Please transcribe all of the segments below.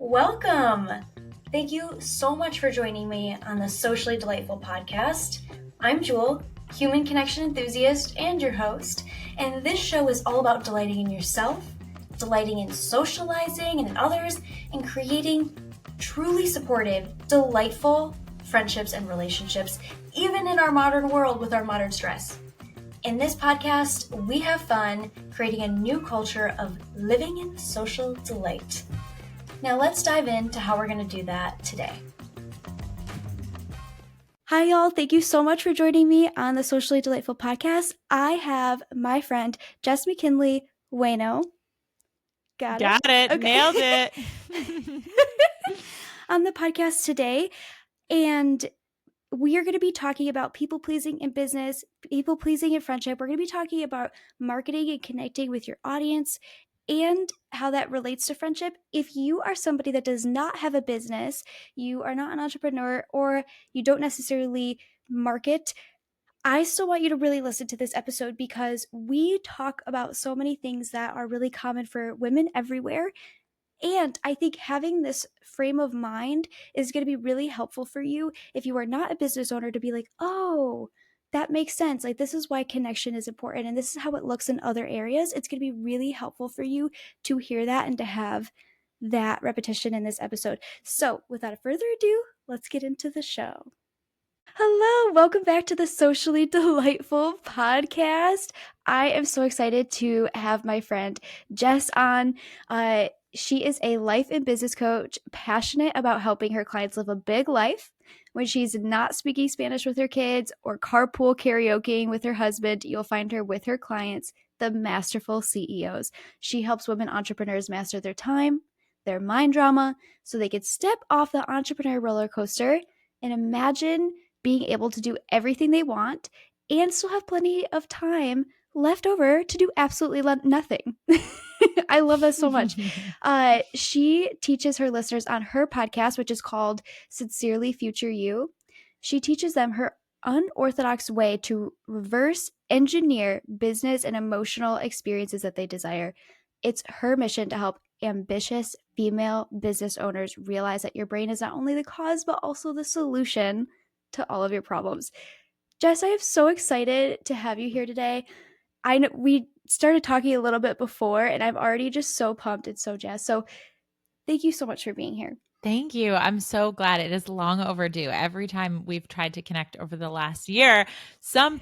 Welcome! Thank you so much for joining me on the Socially Delightful podcast. I'm Jewel, human connection enthusiast and your host, and this show is all about delighting in yourself, delighting in socializing and in others, and creating truly supportive, delightful friendships and relationships, even in our modern world with our modern stress. In this podcast, we have fun creating a new culture of living in social delight. Now let's dive into how we're going to do that today. Hi, y'all. Thank you so much for joining me on the Socially Delightful podcast. I have my friend, Jess McKinley Uyeno. Got it. Okay. Nailed it. On the podcast today, and we are going to be talking about people-pleasing in business, people-pleasing in friendship. We're going to be talking about marketing and connecting with your audience and how that relates to friendship. If you are somebody that does not have a business, you are not an entrepreneur, or you don't necessarily market, I still want you to really listen to this episode because we talk about so many things that are really common for women everywhere. And I think having this frame of mind is going to be really helpful for you if you are not a business owner to be like, oh, that makes sense. Like, this is why connection is important. And this is how it looks in other areas. It's going to be really helpful for you to hear that and to have that repetition in this episode. So without further ado, let's get into the show. Hello, welcome back to the Socially Delightful podcast. I am so excited to have my friend Jess on. She is a life and business coach, passionate about helping her clients live a big life. When she's not speaking Spanish with her kids or carpool karaokeing with her husband, you'll find her with her clients, the Masterful CEOs. She helps women entrepreneurs master their time, their mind drama, so they can step off the entrepreneur roller coaster and imagine being able to do everything they want and still have plenty of time left over to do absolutely nothing. I love that so much. She teaches her listeners on her podcast, which is called Sincerely Future You. She teaches them her unorthodox way to reverse engineer business and emotional experiences that they desire. It's her mission to help ambitious female business owners realize that your brain is not only the cause, but also the solution to all of your problems. Jess, I am so excited to have you here today. I know we started talking a little bit before, and I'm already just so pumped and so jazzed. So thank you so much for being here. Thank you. I'm so glad. It is long overdue. Every time we've tried to connect over the last year, some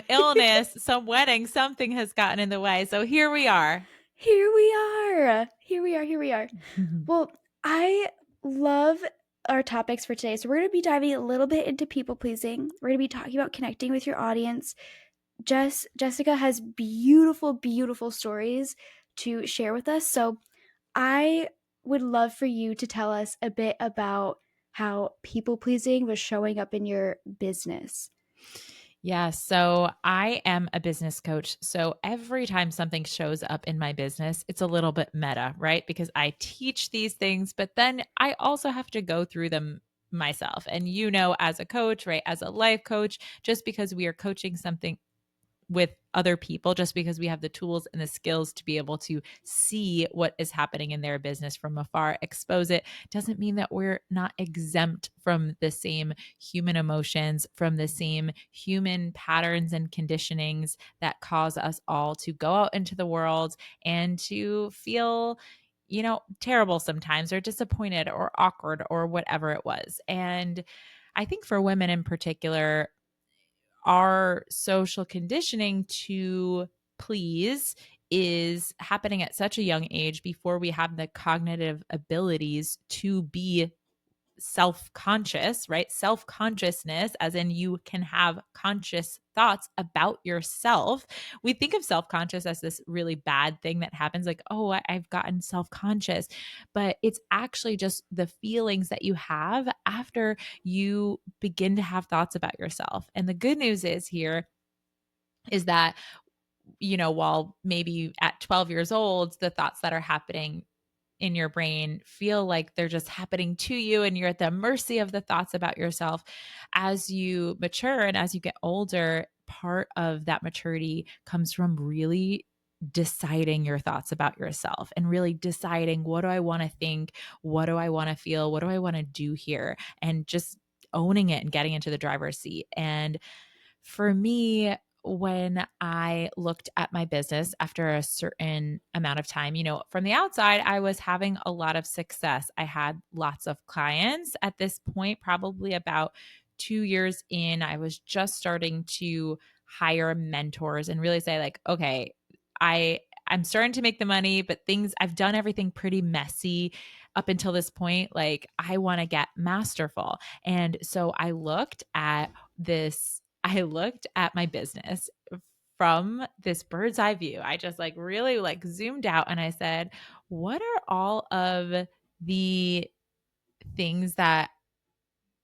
illness, some wedding, something has gotten in the way. So here we are. Here we are. Well, I love our topics for today. So we're going to be diving a little bit into people pleasing. We're going to be talking about connecting with your audience. Jessica has beautiful, beautiful stories to share with us. So I would love for you to tell us a bit about how people pleasing was showing up in your business. Yeah, so I am a business coach. So every time something shows up in my business, it's a little bit meta, right? Because I teach these things, but then I also have to go through them myself. And as a coach, right, as a life coach, just because we are coaching something with other people, just because we have the tools and the skills to be able to see what is happening in their business from afar, expose it, doesn't mean that we're not exempt from the same human emotions, from the same human patterns and conditionings that cause us all to go out into the world and to feel terrible sometimes, or disappointed or awkward or whatever it was. And I think for women in particular, our social conditioning to please is happening at such a young age before we have the cognitive abilities to be self-conscious, right? Self-consciousness, as in you can have conscious thoughts about yourself. We think of self-conscious as this really bad thing that happens, like, oh, I've gotten self-conscious. But it's actually just the feelings that you have after you begin to have thoughts about yourself. And the good news is that, while maybe at 12 years old, the thoughts that are happening in your brain feel like they're just happening to you and you're at the mercy of the thoughts about yourself, as you mature and as you get older, part of that maturity comes from really deciding your thoughts about yourself and really deciding, what do I want to think? What do I want to feel? What do I want to do here? And just owning it and getting into the driver's seat. And for me, when I looked at my business after a certain amount of time, from the outside, I was having a lot of success. I had lots of clients at this point, probably about 2 years in. I was just starting to hire mentors and really say, like, okay, I'm starting to make the money, but I've done everything pretty messy up until this point. Like, I want to get masterful. And so I looked at my business from this bird's eye view. I just like really like zoomed out and I said, what are all of the things that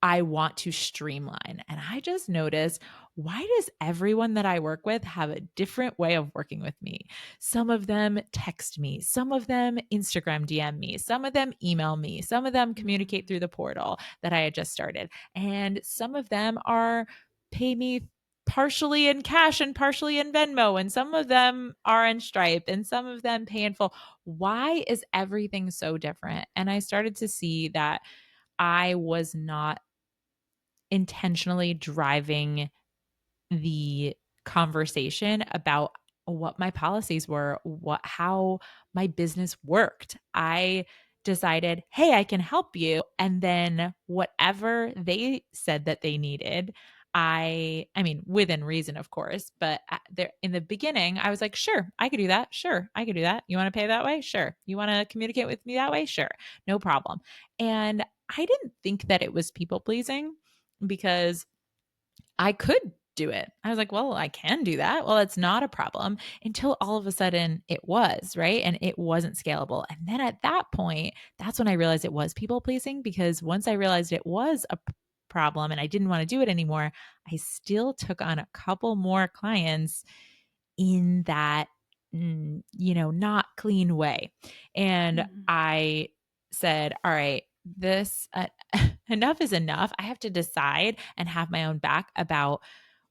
I want to streamline? And I just noticed, why does everyone that I work with have a different way of working with me? Some of them text me, some of them Instagram DM me, some of them email me, some of them Mhm. communicate through the portal that I had just started. And some of them are pay me partially in cash and partially in Venmo, and some of them are in Stripe, and some of them pay in full. Why is everything so different? And I started to see that I was not intentionally driving the conversation about what my policies were, how my business worked. I decided, "Hey, I can help you." And then whatever they said that they needed, I mean, within reason, of course, but there in the beginning, I was like, "Sure, I could do that. Sure, I could do that. You want to pay that way? Sure. You want to communicate with me that way? Sure. No problem." And I didn't think that it was people pleasing because I could do it. I was like, well, I can do that. Well, it's not a problem, until all of a sudden it was, right? And it wasn't scalable. And then at that point, that's when I realized it was people pleasing, because once I realized it was a problem and I didn't want to do it anymore, I still took on a couple more clients in that, not clean way. And Mhm. I said, all right, this enough is enough. I have to decide and have my own back about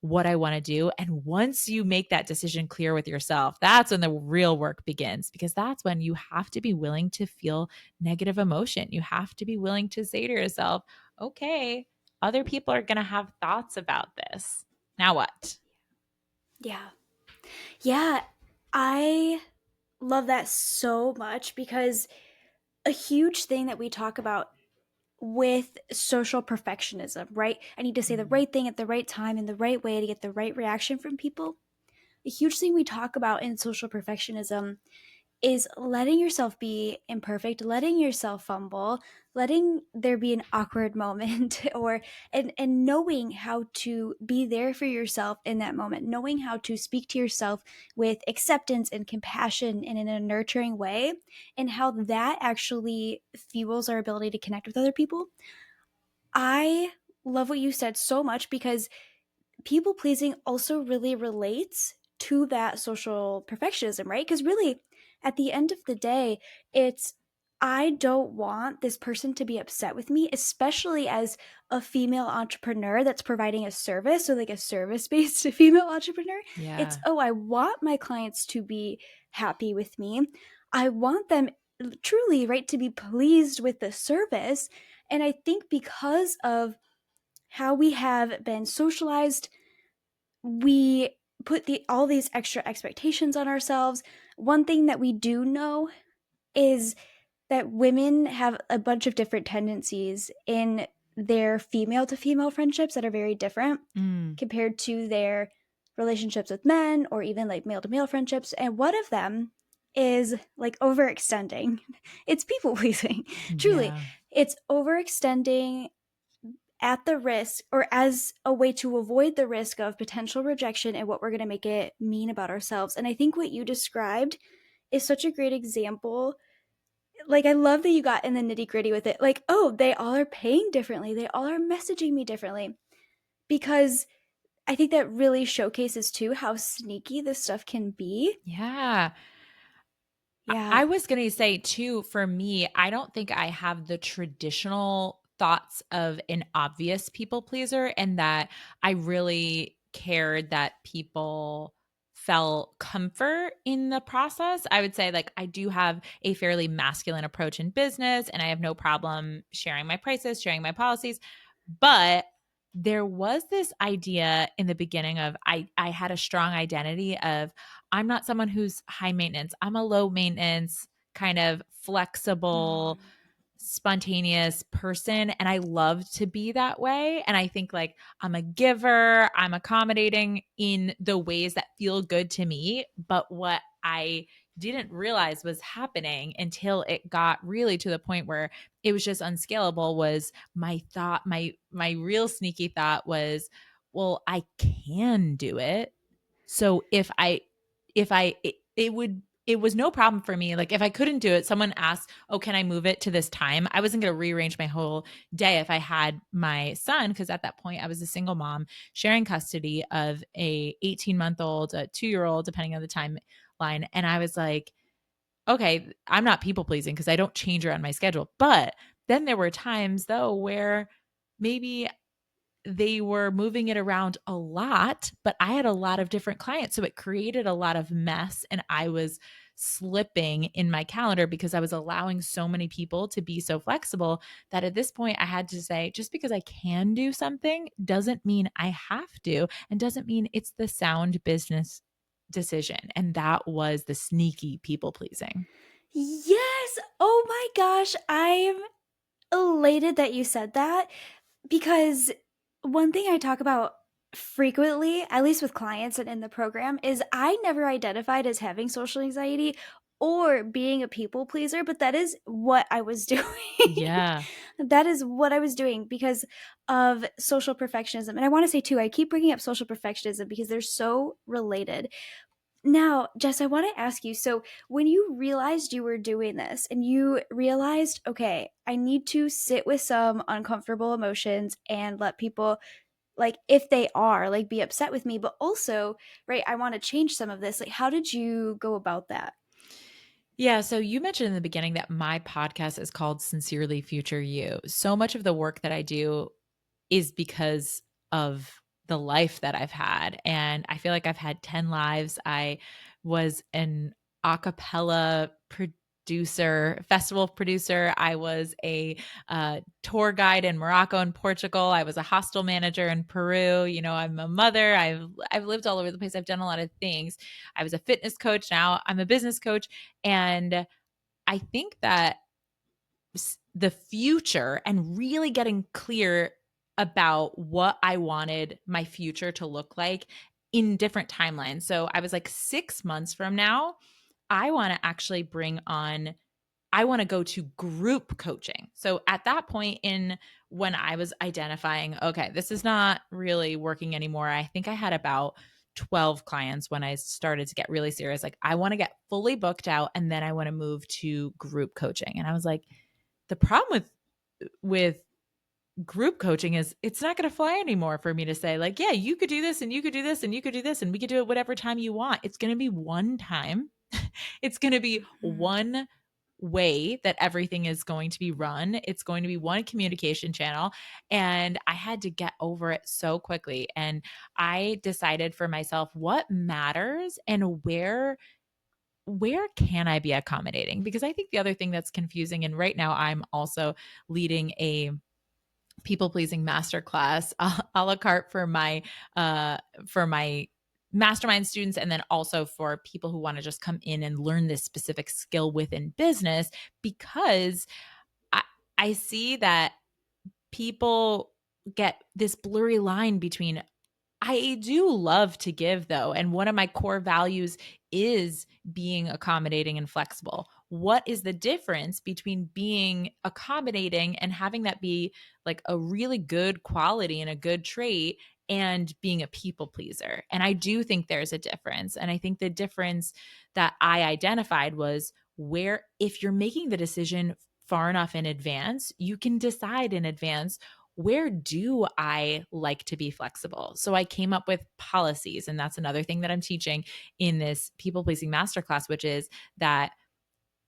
what I want to do. And once you make that decision clear with yourself, that's when the real work begins, because that's when you have to be willing to feel negative emotion. You have to be willing to say to yourself, okay, other people are going to have thoughts about this. Now what? Yeah. Yeah. I love that so much because a huge thing that we talk about with social perfectionism, right? I need to say the Mm. right thing at the right time in the right way to get the right reaction from people. A huge thing we talk about in social perfectionism is letting yourself be imperfect, letting yourself fumble, letting there be an awkward moment or and knowing how to be there for yourself in that moment, knowing how to speak to yourself with acceptance and compassion and in a nurturing way, and how that actually fuels our ability to connect with other people. I love what you said so much because people pleasing also really relates to that social perfectionism, right? Because really, at the end of the day, it's I don't want this person to be upset with me, especially as a female entrepreneur that's providing a service. So, like a service based female entrepreneur, it's, Yeah. oh, I want my clients to be happy with me. I want them truly, right, to be pleased with the service. And I think because of how we have been socialized, we put all these extra expectations on ourselves. One thing that we do know is that women have a bunch of different tendencies in their female to female friendships that are very different Mm. compared to their relationships with men or even like male to male friendships. And one of them is like overextending. It's people pleasing. Truly, Yeah. it's overextending at the risk or as a way to avoid the risk of potential rejection and what we're going to make it mean about ourselves. And I think what you described is such a great example. Like, I love that you got in the nitty gritty with it. Like, oh, they all are paying differently, they all are messaging me differently. Because I think that really showcases too how sneaky this stuff can be. Yeah. I Yeah. was going to say too, for me, I don't think I have the traditional thoughts of an obvious people pleaser, and that I really cared that people felt comfort in the process. I would say like I do have a fairly masculine approach in business and I have no problem sharing my prices, sharing my policies, but there was this idea in the beginning of I had a strong identity of I'm not someone who's high maintenance. I'm a low maintenance kind of flexible Mm. spontaneous person and I love to be that way and I think like I'm a giver, I'm accommodating in the ways that feel good to me, but what I didn't realize was happening until it got really to the point where it was just unscalable was my thought my real sneaky thought was well I can do it so it would it was no problem for me. Like if I couldn't do it, someone asked, "Oh, can I move it to this time?" I wasn't going to rearrange my whole day if I had my son because at that point I was a single mom sharing custody of a 18-month-old, a 2-year-old depending on the timeline, and I was like, "Okay, I'm not people pleasing because I don't change around my schedule." But then there were times though where maybe they were moving it around a lot, but I had a lot of different clients. So it created a lot of mess. And I was slipping in my calendar because I was allowing so many people to be so flexible that at this point I had to say, just because I can do something doesn't mean I have to, and doesn't mean it's the sound business decision. And that was the sneaky people pleasing. Yes. Oh my gosh. I'm elated that you said that because one thing I talk about frequently, at least with clients and in the program, is I never identified as having social anxiety or being a people pleaser, but that is what I was doing. Yeah. That is what I was doing because of social perfectionism. And I want to say, too, I keep bringing up social perfectionism because they're so related. Now, Jess, I want to ask you, so when you realized you were doing this and you realized, okay, I need to sit with some uncomfortable emotions and let people, like, if they are, like, be upset with me, but also, right, I want to change some of this. Like, how did you go about that? Yeah. So you mentioned in the beginning that my podcast is called Sincerely Future You. So much of the work that I do is because of the life that I've had. And I feel like I've had 10 lives. I was an a cappella producer, festival producer. I was a tour guide in Morocco and Portugal. I was a hostel manager in Peru. You know, I'm a mother. I've lived all over the place. I've done a lot of things. I was a fitness coach. Now I'm a business coach. And I think that the future and really getting clear about what I wanted my future to look like in different timelines. So I was like 6 months from now, I want to actually bring on I want to go to group coaching. So at that point in when I was identifying, okay, this is not really working anymore. I think I had about 12 clients when I started to get really serious. Like I want to get fully booked out and then I want to move to group coaching. And I was like, the problem with group coaching is it's not going to fly anymore for me to say like, yeah, you could do this and you could do this and you could do this and we could do it whatever time you want. It's going to be one time. It's going to be Mhm. one way that everything is going to be run. It's going to be one communication channel. And I had to get over it so quickly. And I decided for myself what matters and where can I be accommodating? Because I think the other thing that's confusing, and right now I'm also leading a people pleasing masterclass a la carte for my mastermind students and then also for people who want to just come in and learn this specific skill within business because I, I see that people get this blurry line between I do love to give though. And one of my core values is being accommodating and flexible. What is the difference between being accommodating and having that be like a really good quality and a good trait and being a people pleaser? And I do think there's a difference. And I think the difference that I identified was where if you're making the decision far enough in advance, you can decide in advance where do I like to be flexible? So I came up with policies. And that's another thing that I'm teaching in this people pleasing masterclass, which is that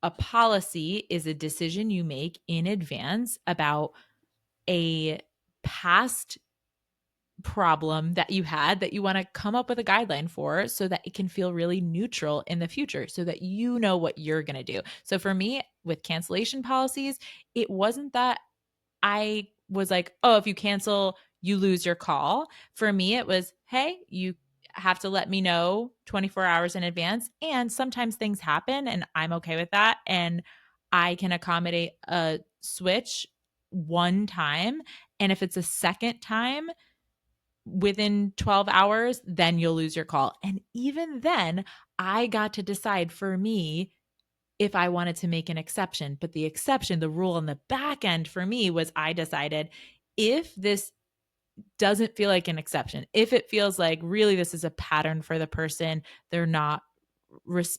a policy is a decision you make in advance about a past problem that you had that you want to come up with a guideline for so that it can feel really neutral in the future so that you know what you're going to do. So for me with cancellation policies, it wasn't that I was like, "Oh, if you cancel, you lose your call." For me, it was, "Hey, you have to let me know 24 hours in advance." And sometimes things happen and I'm okay with that. And I can accommodate a switch one time. And if it's a second time within 12 hours, then you'll lose your call. And even then, I got to decide for me if I wanted to make an exception. But the exception, the rule on the back end for me was I decided if this doesn't feel like an exception, if it feels like really this is a pattern for the person, they're not,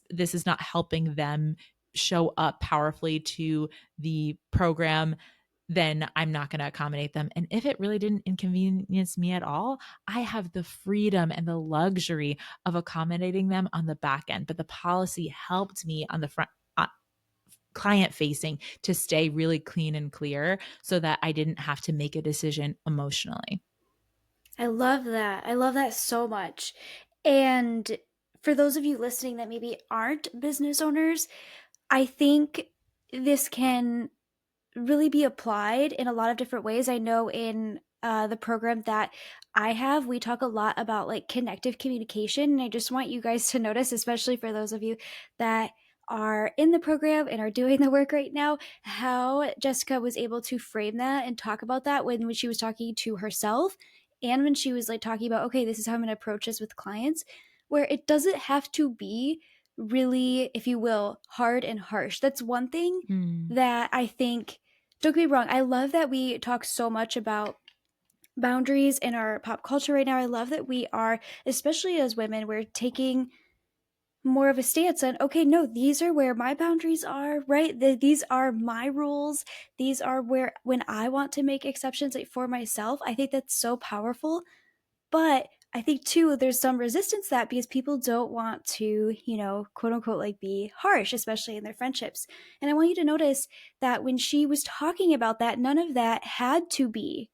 this is not helping them show up powerfully to the program, then I'm not going to accommodate them. And if it really didn't inconvenience me at all, I have the freedom and the luxury of accommodating them on the back end. But the policy helped me on the front, client facing, to stay really clean and clear so that I didn't have to make a decision emotionally. I love that. I love that so much. And for those of you listening that maybe aren't business owners, I think this can really be applied in a lot of different ways. I know in the program that I have, we talk a lot about like connective communication. And I just want you guys to notice, especially for those of you that are in the program and are doing the work right now, how Jessica was able to frame that and talk about that when she was talking to herself and when she was like talking about, okay, this is how I'm going to approach this with clients, where it doesn't have to be really, if you will, hard and harsh. That's one thing Mm. that I think, don't get me wrong, I love that we talk so much about boundaries in our pop culture right now. I love that we are, especially as women, we're taking more of a stance on, okay, no, these are where my boundaries are, right? These are my rules. These are where, when I want to make exceptions like, for myself, I think that's so powerful. But I think too, there's some resistance to that because people don't want to, quote unquote, like be harsh, especially in their friendships. And I want you to notice that when she was talking about that, none of that had to be,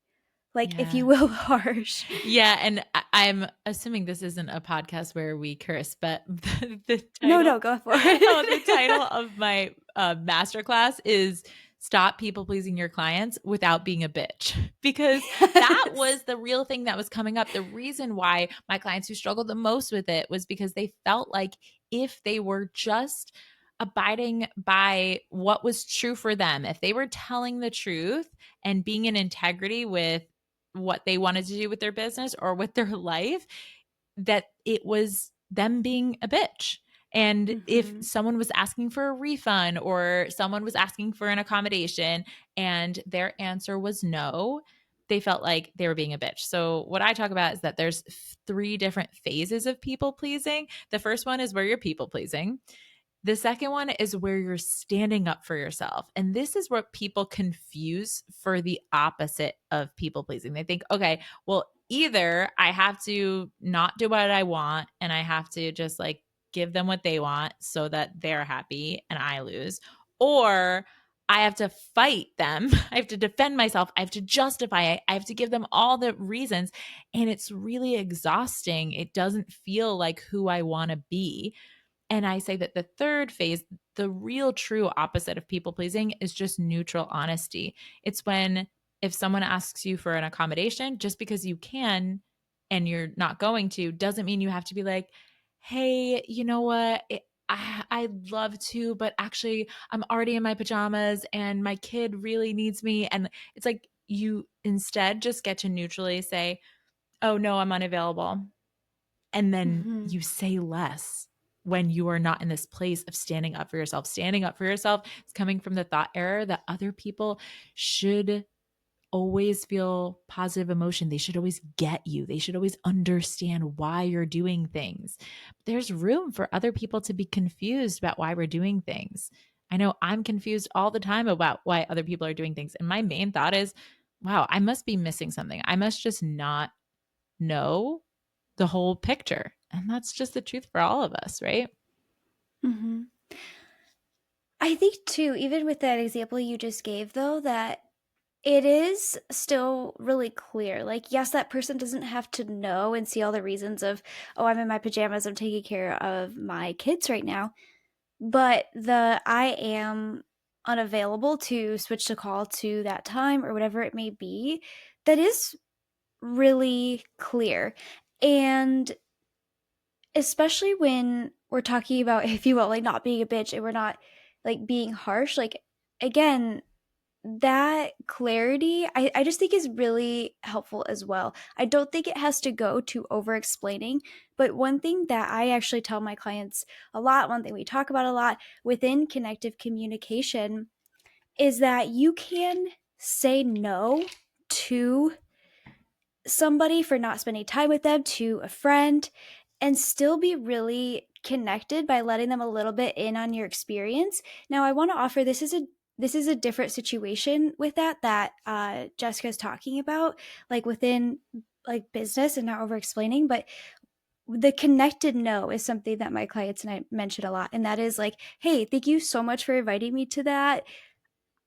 like, if Yeah. you will, harsh. Yeah, and I'm assuming this isn't a podcast where we curse, but the No, title no, go for oh, the title it. of my, masterclass is "Stop People Pleasing Your Clients Without Being a Bitch," because that Yes. was the real thing that was coming up. The reason why my clients who struggled the most with it was because they felt like if they were just abiding by what was true for them, if they were telling the truth and being in integrity with what they wanted to do with their business or with their life, that it was them being a bitch. And if Hmm. someone was asking for a refund or someone was asking for an accommodation and their answer was no, they felt like they were being a bitch. So, what I talk about is that there's three different phases of people pleasing. The first one is where you're people pleasing. The second one is where you're standing up for yourself. And this is what people confuse for the opposite of people pleasing. They think, okay, well, either I have to not do what I want and I have to just like give them what they want so that they're happy and I lose, or I have to fight them. I have to defend myself. I have to justify it. I have to give them all the reasons. And it's really exhausting. It doesn't feel like who I want to be. And I say that the third phase, the real true opposite of people pleasing, is just neutral honesty. It's when if someone asks you for an accommodation, just because you can and you're not going to, doesn't mean you have to be like, hey, you know what? I'd love to, but actually, I'm already in my pajamas and my kid really needs me. And it's like you instead just get to neutrally say, oh, no, I'm unavailable, and then Hmm. you say less when you are not in this place of standing up for yourself. Standing up for yourself is coming from the thought error that other people should always feel positive emotion. They should always get you. They should always understand why you're doing things. There's room for other people to be confused about why we're doing things. I know I'm confused all the time about why other people are doing things. And my main thought is, wow, I must be missing something. I must just not know the whole picture. And that's just the truth for all of us, right? Hmm. I think too, even with that example you just gave, though, that It is still really clear. Like, yes, that person doesn't have to know and see all the reasons of, oh, I'm in my pajamas, I'm taking care of my kids right now. But the I am unavailable to switch the call to that time or whatever it may be, that is really clear. And especially when we're talking about, if you will, like not being a bitch and we're not like being harsh, like again, that clarity I just think is really helpful as well. I don't think it has to go to over explaining, but one thing that I actually tell my clients a lot, one thing we talk about a lot within connective communication is that you can say no to somebody for not spending time with them, to a friend, and still be really connected by letting them a little bit in on your experience. Now, I want to offer this is a different situation with that Jessica's talking about, like within like business and not over explaining, but the connected no is something that my clients and I mention a lot. And that is like, hey, thank you so much for inviting me to that.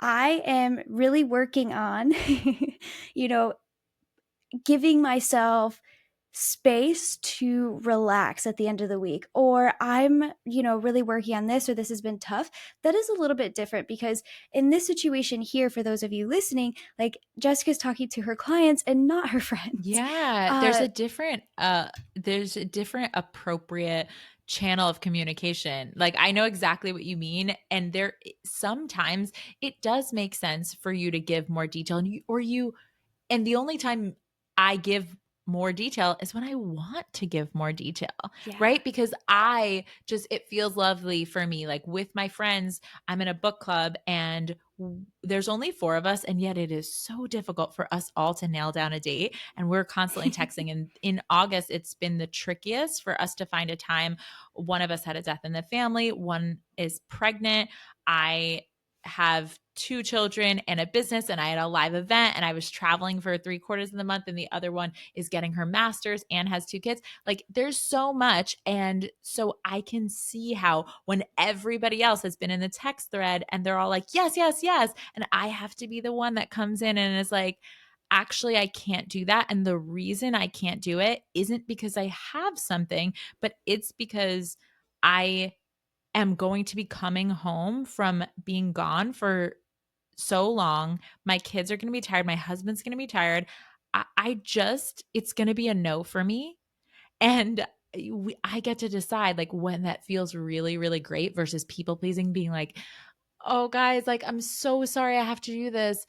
I am really working on, you know, giving myself space to relax at the end of the week, or I'm really working on this, or this has been tough. That is a little bit different because in this situation here, for those of you listening, like Jessica's talking to her clients and not her friends. Yeah, uh there's a different appropriate channel of communication. Like I know exactly what you mean, and there sometimes it does make sense for you to give more detail, and the only time I give more detail is when I want to give more detail, yeah. right? Because it feels lovely for me. Like with my friends, I'm in a book club and there's only four of us. And yet it is so difficult for us all to nail down a date. And we're constantly texting. And in August, it's been the trickiest for us to find a time. One of us had a death in the family, one is pregnant. I have two children and a business, and I had a live event, and I was traveling for 3/4 of the month, and the other one is getting her master's and has two kids. Like there's so much. And so I can see how when everybody else has been in the text thread and they're all like, yes, yes, yes. And I have to be the one that comes in and is like, actually, I can't do that. And the reason I can't do it isn't because I have something, but it's because I am going to be coming home from being gone for so long. My kids are going to be tired. My husband's going to be tired. It's going to be a no for me. And I get to decide like when that feels really, really great versus people pleasing, being like, oh, guys, like, I'm so sorry I have to do this.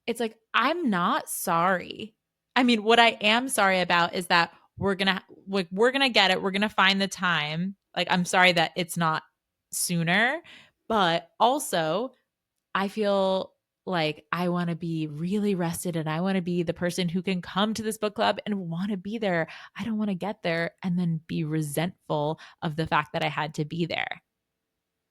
It's like, I'm not sorry. I mean, what I am sorry about is that we're going to get it. We're going to find the time. Like, I'm sorry that it's not sooner, but also I feel like I want to be really rested and I want to be the person who can come to this book club and want to be there. I don't want to get there and then be resentful of the fact that I had to be there.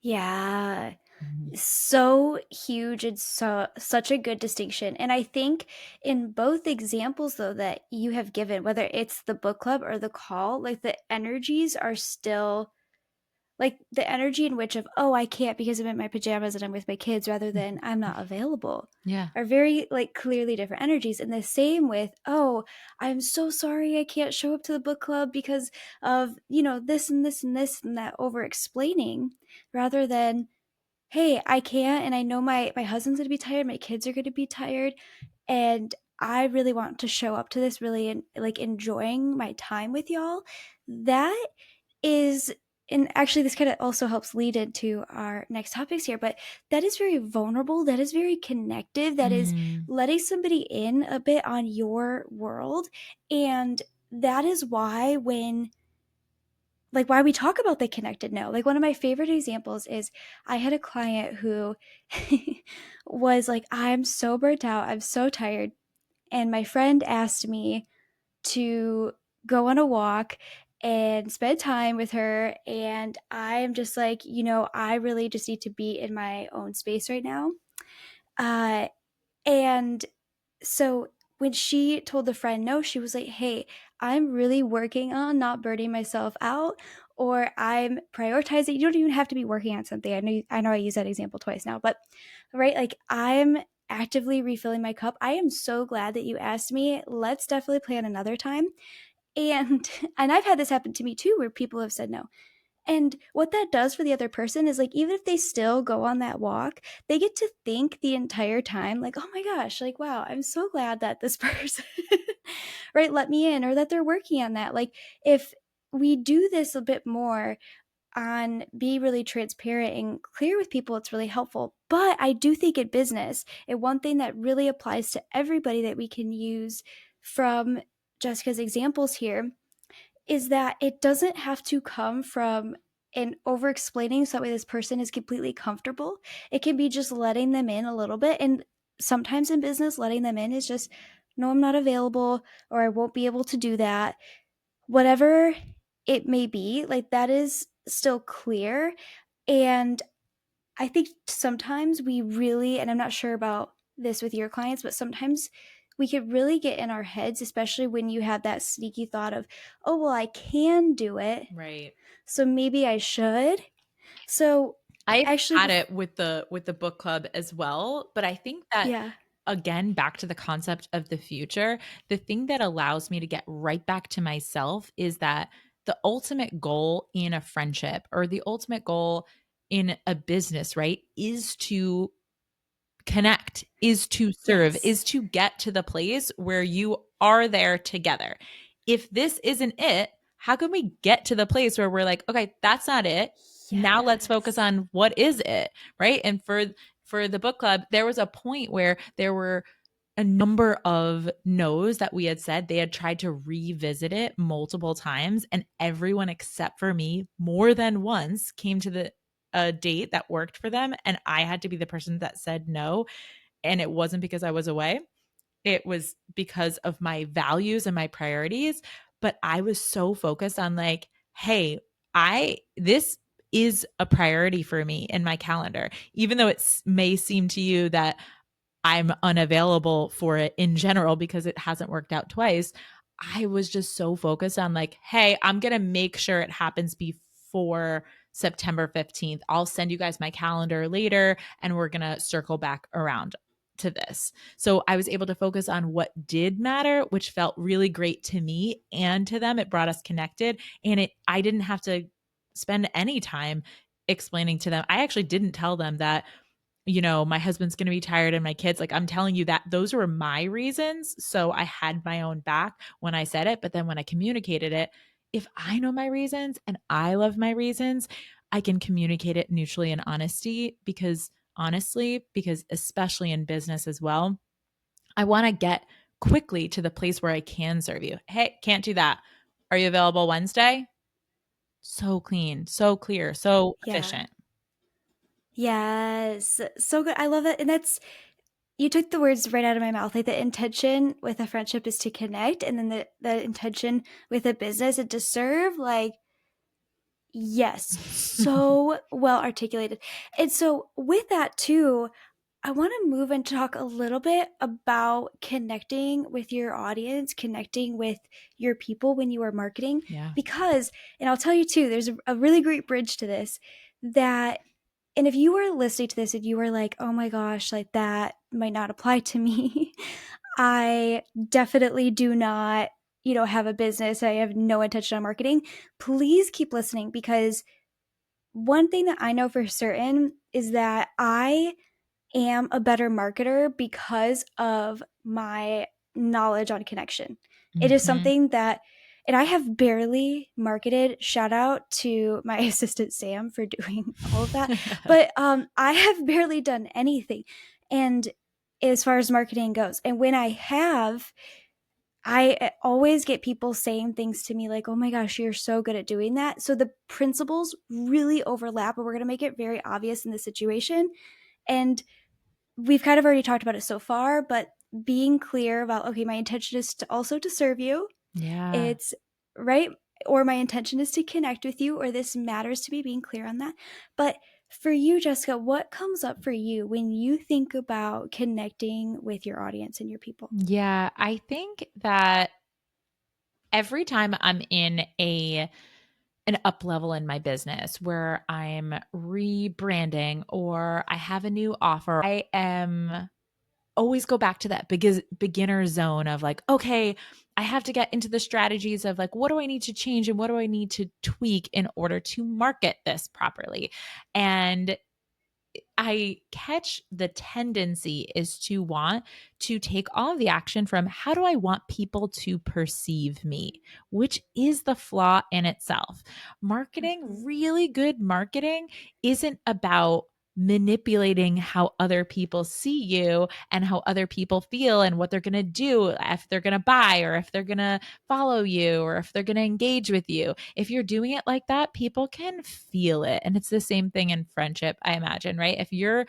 Yeah, Mhm. so huge and so such a good distinction. And I think in both examples though that you have given, whether it's the book club or the call, like the energies are still like the energy in which of, oh, I can't because I'm in my pajamas and I'm with my kids, rather than I'm not available, Yeah. are very like clearly different energies. And the same with, oh, I'm so sorry I can't show up to the book club because of this and this and this and that, over explaining, rather than, hey, I can't, and I know my husband's gonna be tired, my kids are gonna be tired, and I really want to show up to this, really, and like enjoying my time with y'all. That is, and actually this kind of also helps lead into our next topics here, but that is very vulnerable, that is very connective, that is Mm. letting somebody in a bit on your world. And that is why when like why we talk about the connected no. Like one of my favorite examples is I had a client who was like, I'm so burnt out, I'm so tired. And my friend asked me to go on a walk and spend time with her. And I'm just like, I really just need to be in my own space right now. Uh, and so when she told the friend no, she was like, hey, I'm really working on not burning myself out, or I'm prioritizing. You don't even have to be working on something. I know I use that example twice now, but right, like I'm actively refilling my cup. I am so glad that you asked me. Let's definitely plan another time. And and I've had this happen to me too, where people have said no. And what that does for the other person is, like, even if they still go on that walk, they get to think the entire time, like, oh my gosh, like, wow, I'm so glad that this person, right, let me in, or that they're working on that. Like, if we do this a bit more on be really transparent and clear with people, it's really helpful. But I do think in business, and one thing that really applies to everybody that we can use from Jessica's examples here is that it doesn't have to come from an over explaining so that way this person is completely comfortable. It can be just letting them in a little bit. And sometimes in business, letting them in is just, no, I'm not available, or I won't be able to do that. Whatever it may be, like, that is still clear. And I think sometimes we really, and I'm not sure about this with your clients, but sometimes we could really get in our heads, especially when you have that sneaky thought of, oh, well, I can do it, Right. so maybe I should. So I've actually, had it with the book club as well, but I think that, yeah, again, back to the concept of the future, the thing that allows me to get right back to myself is that the ultimate goal in a friendship or the ultimate goal in a business, right, is to connect, is to serve, yes, is to get to the place where you are there together. If this isn't it, how can we get to the place where we're like, okay, that's not it. Now let's focus yes, on what is it, right? And for the book club, there was a point where there were a number of no's that we had said. They had tried to revisit it multiple times, and everyone except for me, more than once, came to the a date that worked for them, and I had to be the person that said no. And it wasn't because I was away. It was because of my values and my priorities, but I was so focused on like, hey, I this is a priority for me in my calendar. Even though it may seem to you that I'm unavailable for it in general because it hasn't worked out twice. I was just so focused on like, hey, I'm going to make sure it happens before September 15th. I'll send you guys my calendar later and we're going to circle back around to this. So I was able to focus on what did matter, which felt really great to me and to them. It brought us connected, and I didn't have to spend any time explaining to them. I actually didn't tell them that, my husband's going to be tired and my kids, like, I'm telling you that those were my reasons. So I had my own back when I said it. But then when I communicated it, if I know my reasons and I love my reasons, I can communicate it neutrally and honestly, because especially in business as well, I want to get quickly to the place where I can serve you. Hey, can't do that. Are you available Wednesday? So clean, so clear, so yeah, efficient. yes, so good. I love it. And that's, you took the words right out of my mouth. Like, the intention with a friendship is to connect, and then the intention with a business is to serve. Like, yes, so well articulated. And so with that too, I want to move and talk a little bit about connecting with your audience, connecting with your people when you are marketing. Yeah. Because, and I'll tell you too, there's a really great bridge to this, that, and if you are listening to this and you are like, oh my gosh, like, that might not apply to me, I definitely do not, have a business. I have no intention on marketing. Please keep listening, because one thing that I know for certain is that I am a better marketer because of my knowledge on connection. It is Mhm. something that, and I have barely marketed. Shout out to my assistant Sam for doing all of that. But I have barely done anything. And as far as marketing goes, and when I have, I always get people saying things to me like, oh my gosh, you're so good at doing that. So the principles really overlap, and we're going to make it very obvious in this situation. And we've kind of already talked about it so far, but being clear about, okay, my intention is to also to serve you. Yeah. It's right. Or my intention is to connect with you, or this matters to me, being clear on that. But for you, Jessica, what comes up for you when you think about connecting with your audience and your people? Yeah, I think that every time I'm in an up level in my business where I'm rebranding or I have a new offer, I am always go back to that beginner zone of like, okay, I have to get into the strategies of like, what do I need to change and what do I need to tweak in order to market this properly? And I catch the tendency is to want to take all of the action from how do I want people to perceive me, which is the flaw in itself. Marketing, Mhm. really good marketing, isn't about manipulating how other people see you and how other people feel and what they're going to do, if they're going to buy or if they're going to follow you or if they're going to engage with you. If you're doing it like that, people can feel it. And it's the same thing in friendship, I imagine, right? If you're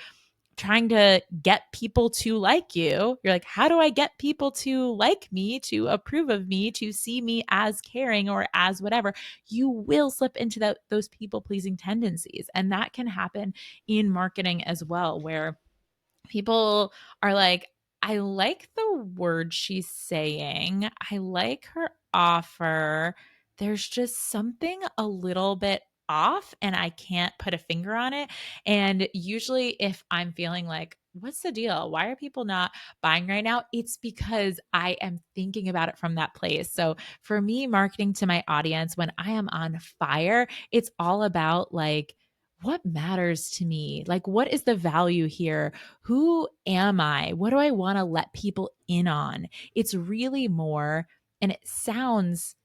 trying to get people to like you, you're like, how do I get people to like me, to approve of me, to see me as caring or as whatever? You will slip into those people pleasing tendencies. And that can happen in marketing as well, where people are like, I like the word she's saying. I like her offer. There's just something a little bit off, and I can't put a finger on it. And usually, if I'm feeling like, what's the deal? Why are people not buying right now? It's because I am thinking about it from that place. So, for me, marketing to my audience when I am on fire, it's all about like, what matters to me? Like, what is the value here? Who am I? What do I want to let people in on? It's really more, and it sounds,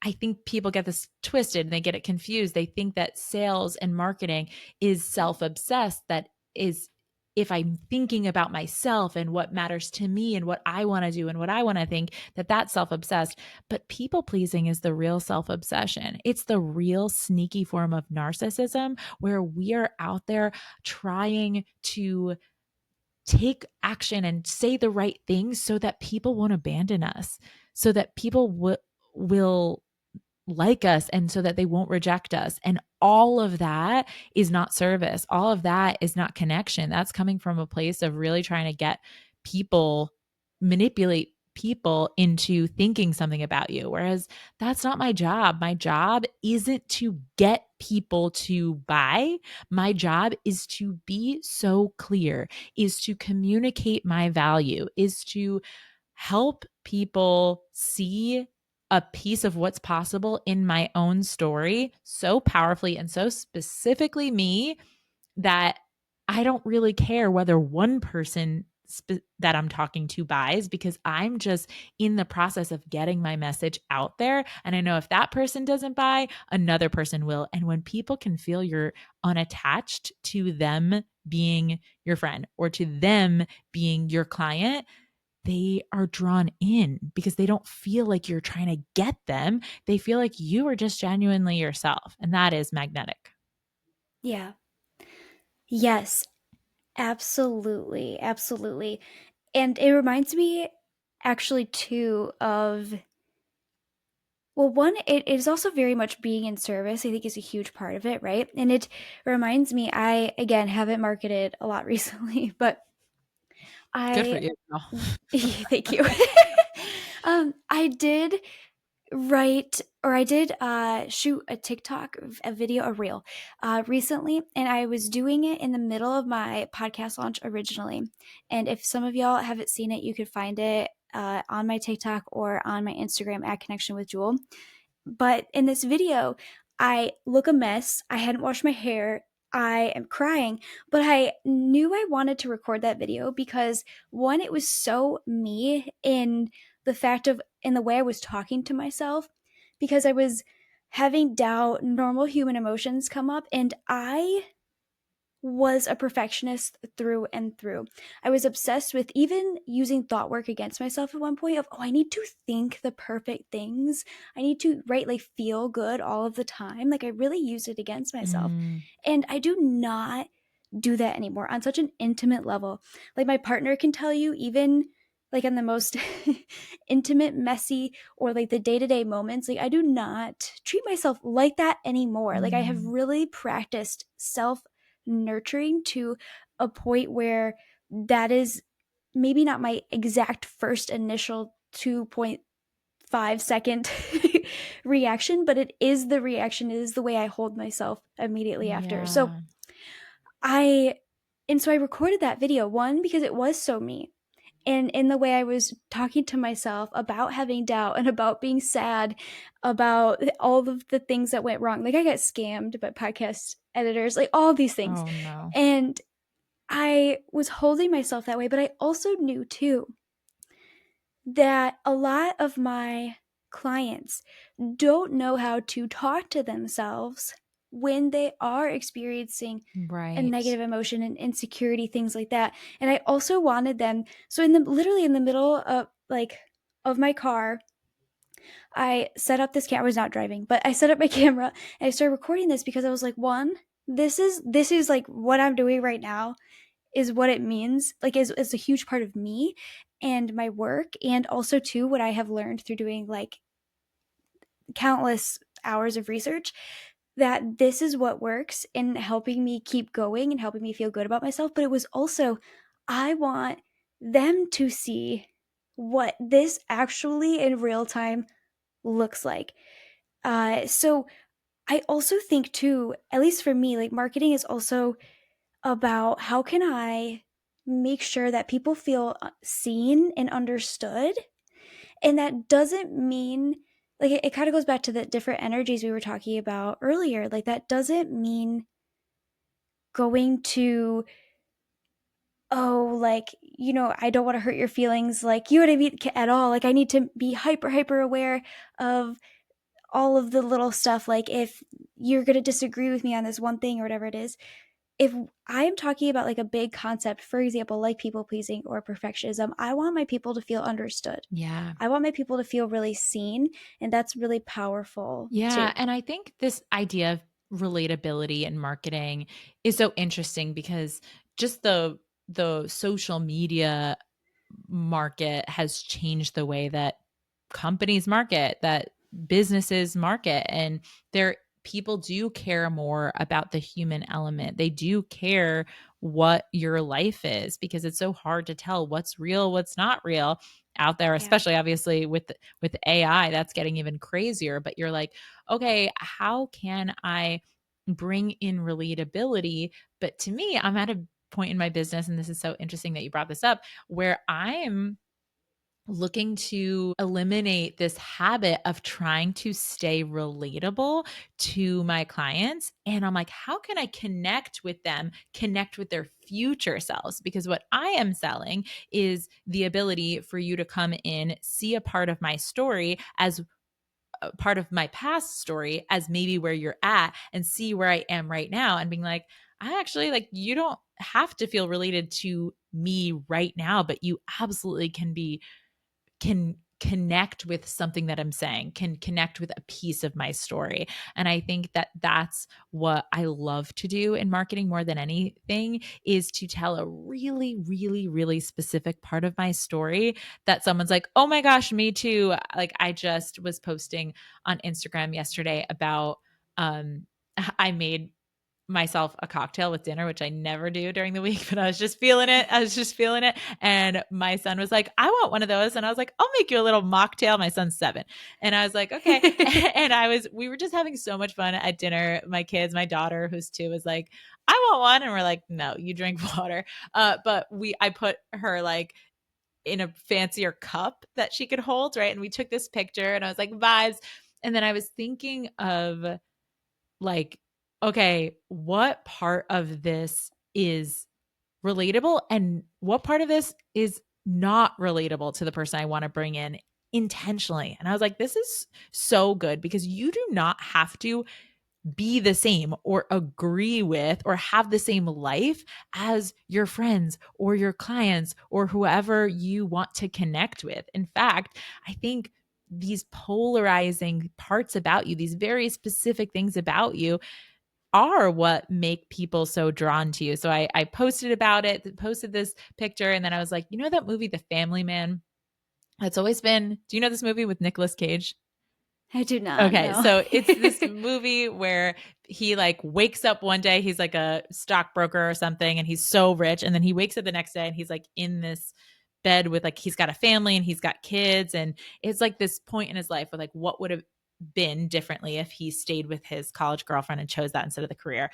I think people get this twisted and they get it confused. They think that sales and marketing is self obsessed, that is, if I'm thinking about myself and what matters to me and what I want to do and what I want to think, that that's self obsessed. But people pleasing is the real self obsession. It's the real sneaky form of narcissism where we are out there trying to take action and say the right things so that people won't abandon us, so that people will like us and so that they won't reject us. And all of that is not service. All of that is not connection. That's coming from a place of really trying to get people, manipulate people into thinking something about you. Whereas that's not my job. My job isn't to get people to buy. My job is to be so clear, is to communicate my value, is to help people see a piece of what's possible in my own story so powerfully and so specifically me that I don't really care whether one person that I'm talking to buys, because I'm just in the process of getting my message out there. And I know if that person doesn't buy, another person will. And when people can feel you're unattached to them being your friend or to them being your client, they are drawn in because they don't feel like you're trying to get them. They feel like you are just genuinely yourself. And that is magnetic. Yeah. Yes, absolutely. Absolutely. And it reminds me actually too of, well, one, it is also very much being in service, I think is a huge part of it, right? And it reminds me, I again haven't marketed a lot recently, but Good for I you. thank you. I did write, or I did shoot a TikTok, a video, a reel recently, and I was doing it in the middle of my podcast launch originally. And if some of y'all haven't seen it, you could find it on my TikTok or on my Instagram at Connection with Jewel. But in this video, I look a mess. I hadn't washed my hair. I am crying, but I knew I wanted to record that video because one, it was so me in the fact of in the way I was talking to myself, because I was having doubt, normal human emotions come up, and I was a perfectionist through and through. I was obsessed with even using thought work against myself at one point of, oh, I need to think the perfect things. I need to, right, like feel good all of the time. Like I really used it against myself. Mm, And I do not do that anymore on such an intimate level. Like my partner can tell you, even like in the most intimate, messy, or like the day to day moments, like I do not treat myself like that anymore. Like I have mm, really practiced self nurturing to a point where that is maybe not my exact first initial 2.5 second reaction, but it is the reaction, it is the way I hold myself immediately after. So yeah. I, and so I recorded that video, one, because it was so me. And in the way I was talking to myself about having doubt and about being sad about all of the things that went wrong. Like I got scammed by podcast editors, like all these things. Oh no. And I was holding myself that way, but I also knew too that a lot of my clients don't know how to talk to themselves when they are experiencing a Right. negative emotion and insecurity, things like that. And I also wanted them, so in the literally in the middle of of my car, I set up this camera. I was not driving, but I set up my camera and I started recording this because I was like, one, this is like what I'm doing right now is what it means, like is a huge part of me and my work, and also too what I have learned through doing like countless hours of research, that this is what works in helping me keep going and helping me feel good about myself. But it was also, I want them to see what this actually in real time looks like. So I also think too, at least for me, like marketing is also about how can I make sure that people feel seen and understood. And that doesn't mean, like, it kind of goes back to the different energies we were talking about earlier. Like, that doesn't mean going to, oh, like, I don't want to hurt your feelings, like, you know what I mean, at all. Like, I need to be hyper aware of all of the little stuff. Like, if you're going to disagree with me on this one thing or whatever it is, if I'm talking about like a big concept, for example, like people pleasing or perfectionism, I want my people to feel understood. Yeah. I want my people to feel really seen. And that's really powerful Yeah, too. and I think this idea of relatability in marketing is so interesting because just the social media market has changed the way that companies market, that businesses market, and there people do care more about the human element. They do care what your life is because it's so hard to tell what's real, what's not real out there, Yeah. especially obviously with AI that's getting even crazier. But you're like, okay, how can I bring in relatability? But to me, I'm at a point in my business, and this is so interesting that you brought this up, where I'm looking to eliminate this habit of trying to stay relatable to my clients. And I'm like, how can I connect with them, connect with their future selves? Because what I am selling is the ability for you to come in, see a part of my story as a part of my past story as maybe where you're at, and see where I am right now and being like, I actually like, you don't have to feel related to me right now, but you absolutely can connect with something that I'm saying, can connect with a piece of my story. And I think that that's what I love to do in marketing more than anything, is to tell a really, really, really specific part of my story that someone's like, oh my gosh, me too. Like I just was posting on Instagram yesterday about, I made myself a cocktail with dinner, which I never do during the week, but I was just feeling it. I was just feeling it. And my son was like, I want one of those. And I was like, I'll make you a little mocktail. My son's 7. And I was like, okay. And we were just having so much fun at dinner. My kids, my daughter, who's 2, was like, I want one. And we're like, no, you drink water. But I put her like in a fancier cup that she could hold. Right. And we took this picture and I was like, vibes. And then I was thinking of like, okay, what part of this is relatable and what part of this is not relatable to the person I want to bring in intentionally? And I was like, this is so good because you do not have to be the same or agree with or have the same life as your friends or your clients or whoever you want to connect with. In fact, I think these polarizing parts about you, these very specific things about you, are what make people so drawn to you. So I posted about it, posted this picture, and then I was like, you know that movie, The Family Man? That's always been. Do you know this movie with Nicolas Cage? I do not Okay, know. so it's this movie where he like wakes up one day, he's like a stockbroker or something, and he's so rich, and then he wakes up the next day and he's like in this bed with like he's got a family and he's got kids, and it's like this point in his life where like what would have been differently if he stayed with his college girlfriend and chose that instead of the career.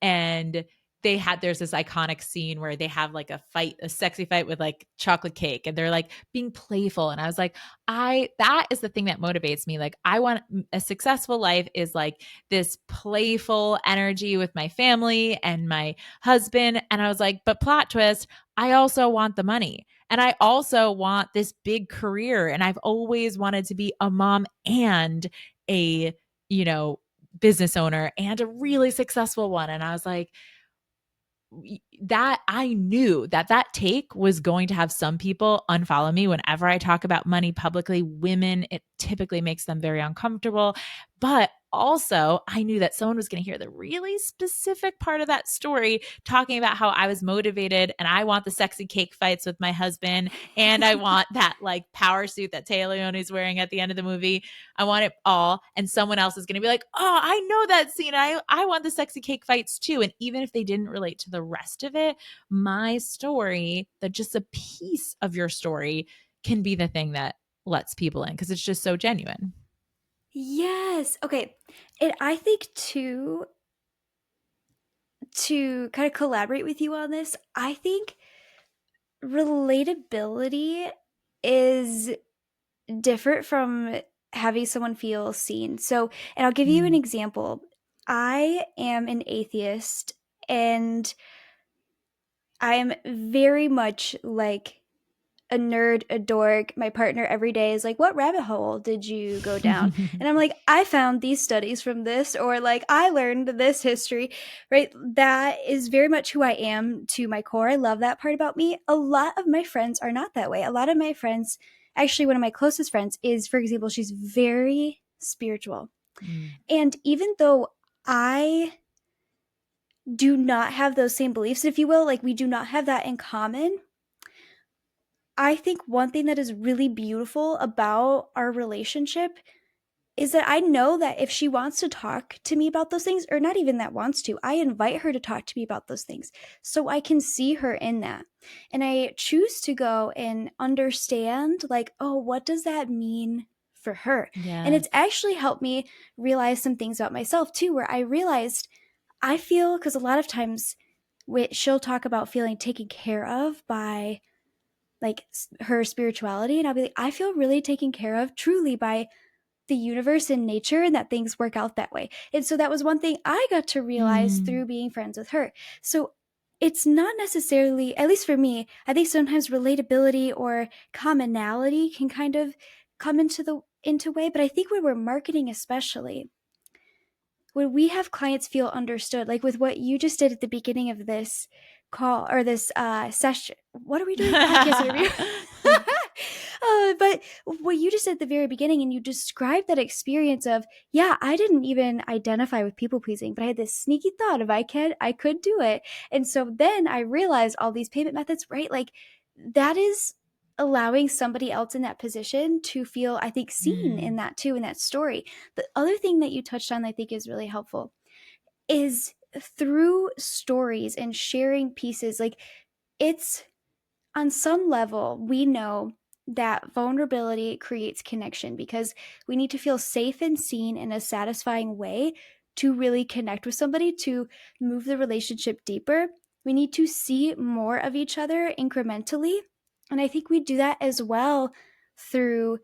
And there's this iconic scene where they have like a sexy fight with like chocolate cake, and they're like being playful. And I was like, that is the thing that motivates me. Like, I want a successful life is like this playful energy with my family and my husband. And I was like, but plot twist, I also want the money. And I also want this big career. And I've always wanted to be a mom and a, you know, business owner and a really successful one. And I was like, that I knew that take was going to have some people unfollow me whenever I talk about money publicly. Women, it typically makes them very uncomfortable. But also, I knew that someone was going to hear the really specific part of that story talking about how I was motivated and I want the sexy cake fights with my husband and I want that like power suit that Taya Leone's wearing at the end of the movie. I want it all. And someone else is going to be like, oh, I know that scene. I want the sexy cake fights too. And even if they didn't relate to the rest of it, my story, that just a piece of your story can be the thing that lets people in because it's just so genuine. Yes. Okay. And I think to kind of collaborate with you on this, I think relatability is different from having someone feel seen. So, and I'll give you an Mm. example. I am an atheist and I am very much like a nerd, a dork. My partner every day is like, "What rabbit hole did you go down?" And I'm like, "I found these studies from this," or like, "I learned this history," right? That is very much who I am to my core. I love that part about me. A lot of my friends are not that way. A lot of my friends, actually, one of my closest friends is, for example, she's very spiritual. Mm. And even though I do not have those same beliefs, if you will, like we do not have that in common, I think one thing that is really beautiful about our relationship is that I know that if she wants to talk to me about those things, or not even that wants to, I invite her to talk to me about those things so I can see her in that. And I choose to go and understand, like, oh, what does that mean for her? And it's Yes. actually helped me realize some things about myself too, where I realized I feel, because a lot of times she'll talk about feeling taken care of by like her spirituality, and I'll be like, I feel really taken care of truly by the universe and nature, and that things work out that way. And so that was one thing I got to realize Mm. through being friends with her. So it's not necessarily, at least for me, I think sometimes relatability or commonality can kind of come into way, but I think when we're marketing, especially when we have clients feel understood, like with what you just did at the beginning of this call or this session. What are we doing? Podcast interview. But what you just said at the very beginning, and you described that experience of, yeah, I didn't even identify with people pleasing, but I had this sneaky thought of I could do it. And so then I realized all these payment methods, right? Like that is allowing somebody else in that position to feel, I think, seen in Mm. that too, in that story. The other thing that you touched on, I think, is really helpful is through stories and sharing pieces. Like it's on some level, we know that vulnerability creates connection because we need to feel safe and seen in a satisfying way to really connect with somebody, to move the relationship deeper. We need to see more of each other incrementally. And I think we do that as well through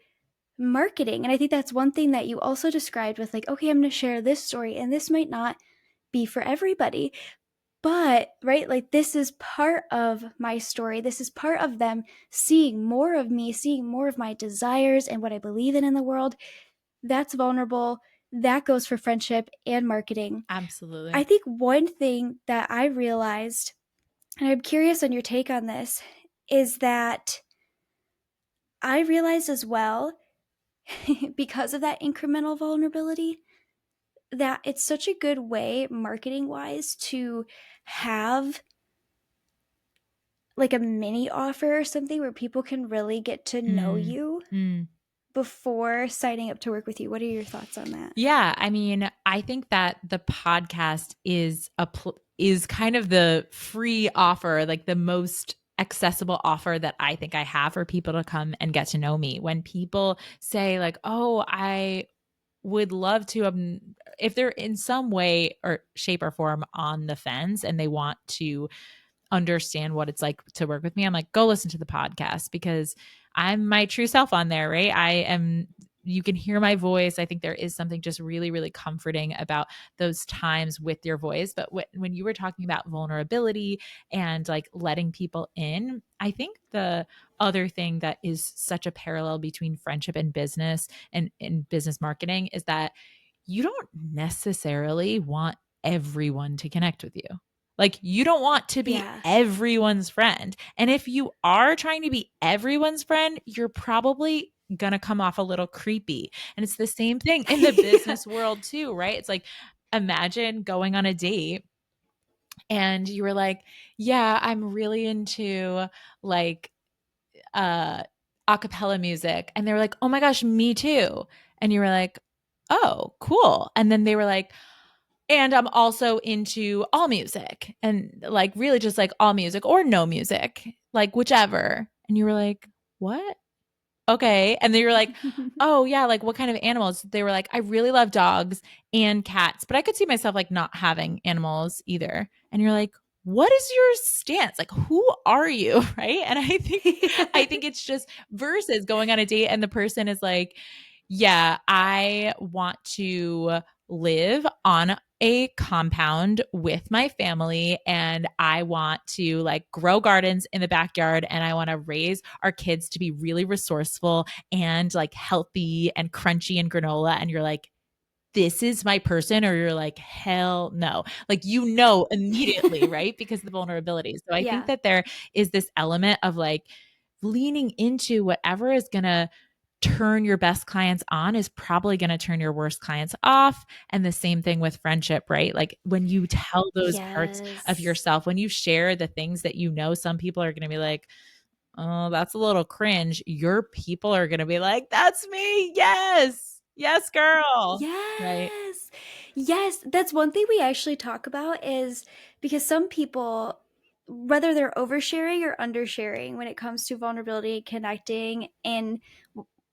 marketing. And I think that's one thing that you also described with, like, okay, I'm going to share this story, and this might not be for everybody, but right, like this is part of my story. This is part of them seeing more of me, seeing more of my desires and what I believe in the world. That's vulnerable. That goes for friendship and marketing. I Absolutely. think one thing that I realized, and I'm curious on your take on this, is that I realized as well, because of that incremental vulnerability, that it's such a good way, marketing wise, to have like a mini offer or something where people can really get to know Mm. you Mm. before signing up to work with you. What are your thoughts on that? Yeah, I mean, I think that the podcast is is kind of the free offer, like the most accessible offer that I think I have for people to come and get to know me. When people say like, "Oh, I would love to, if they're in some way or shape or form on the fence and they want to understand what it's like to work with me, I'm like, go listen to the podcast because I'm my true self on there, right? You can hear my voice. I think there is something just really, really comforting about those times with your voice. But when you were talking about vulnerability and like letting people in, I think the other thing that is such a parallel between friendship and business and business marketing is that you don't necessarily want everyone to connect with you. Like, you don't want to be Yeah. everyone's friend. And if you are trying to be everyone's friend, you're probably going to come off a little creepy. And it's the same thing in the Yeah. business world, too, right? It's like, imagine going on a date and you were like, yeah, I'm really into like uh acapella music. And they were like, oh my gosh, me too. And you were like, oh, cool. And then they were like, and I'm also into all music and like really just like all music or no music, like whichever. And you were like, what? Okay. And then you're like, oh, yeah, like what kind of animals? They were like, I really love dogs and cats, but I could see myself like not having animals either. And you're like, what is your stance? Like, who are you? Right. And I think it's just versus going on a date and the person is like, yeah, I want to live on a compound with my family and I want to like grow gardens in the backyard and I want to raise our kids to be really resourceful and like healthy and crunchy and granola. And you're like, this is my person, or you're like, hell no. Like, immediately, right? Because of the vulnerability. So I think Yeah. that there is this element of like leaning into whatever is going to turn your best clients on is probably going to turn your worst clients off. And the same thing with friendship, right? Like when you tell those parts of Yes. yourself, when you share the things that you know, some people are going to be like, oh, that's a little cringe. Your people are going to be like, that's me. Yes. Yes, girl. Right. Yes. Yes, that's one thing we actually talk about is because some people, whether they're oversharing or undersharing when it comes to vulnerability, connecting, and